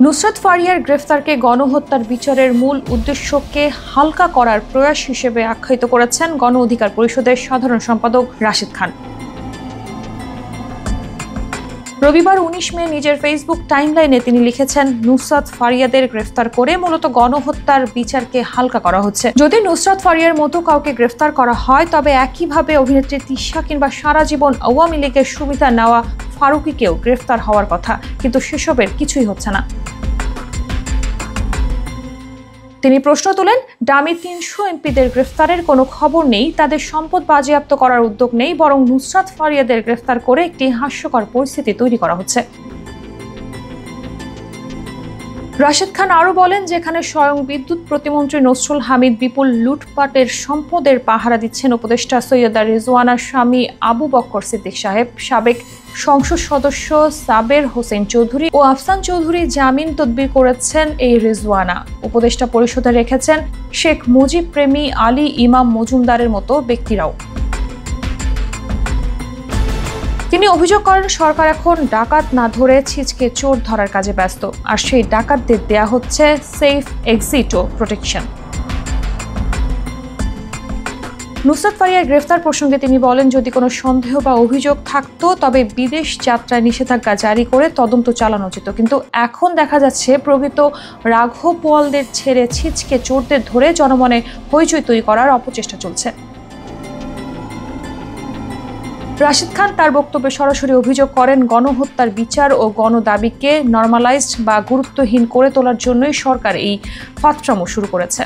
নুসরাত ফারিয়ার গ্রেফতারকে গণহত্যার বিচারের মূল উদ্দেশ্যকে হালকা করার প্রয়াস হিসেবে আখ্যায়িত করেছেন গণ অধিকার পরিষদের সাধারণ সম্পাদক রাশেদ খান। রবিবার 19 মে নিজের ফেসবুক টাইমলাইনে তিনি লিখেছেন, নুসরাত ফারিয়াদের গ্রেফতার করে মূলত গণহত্যার বিচারকে হালকা করা হচ্ছে। যদি নুসরাত ফারিয়ার মতো কাউকে গ্রেফতার করা হয়, তবে একইভাবে অভিনেত্রী তিশা কিংবা সারা জীবন আওয়ামী লীগের সুবিধা নেওয়া ফারুকীকেও গ্রেফতার হওয়ার কথা, কিন্তু সেসবের কিছুই হচ্ছে না। তিনি প্রশ্ন তোলেন, ডামি 300 এমপিদের গ্রেফতারের কোনো খবর নেই, তাদের সম্পদ বাজেয়াপ্ত করার উদ্যোগ নেই, বরং নুসরাত ফারিয়াদের গ্রেফতার করে একটি হাস্যকর পরিস্থিতি তৈরি করা হচ্ছে। রাশেদ খান আরও বলেন, যেখানে স্বয়ং বিদ্যুৎ প্রতিমন্ত্রী নসরুল হামিদ বিপুল লুটপাটের সম্পদের পাহারা দিচ্ছেন উপদেষ্টা সৈয়দা রিজওয়ানার স্বামী আবু বকর সিদ্দিক সাহেব, সাবেক সংসদ সদস্য সাবের হোসেন চৌধুরী ও আফসান চৌধুরী জামিন তদবির করেছেন এই রিজওয়ানা, উপদেষ্টা পরিষদে রেখেছেন শেখ মুজিব প্রেমী আলী ইমাম মজুমদারের মতো ব্যক্তিরাও। তিনি অভিযোগ করেন, সরকার এখন ডাকাত না ধরে ছিচকে চোর ধরার কাজে ব্যস্ত, আর সেই ডাকাতদের দেয়া হচ্ছে সেফ এক্সিট ও প্রোটেকশন। নুসরাত ফারিয়ার গ্রেফতার প্রসঙ্গে তিনি বলেন, যদি কোনো সন্দেহ বা অভিযোগ থাকতো তবে বিদেশ যাত্রায় নিষেধাজ্ঞা জারি করে তদন্ত চালানো যেত, কিন্তু এখন দেখা যাচ্ছে প্রকৃত রাঘব বোয়ালদের ছেড়ে ছিচকে চোরদের ধরে জনমনে হইচই তৈরি করার অপচেষ্টা চলছে। রাশেদ খান তার বক্তব্যে সরাসরি অভিযোগ করেন, গণহত্যার বিচার ও গণদাবিকে নরমালাইজড বা গুরুত্বহীন করে তোলার জন্যই সরকার এই ফাতরামো শুরু করেছে।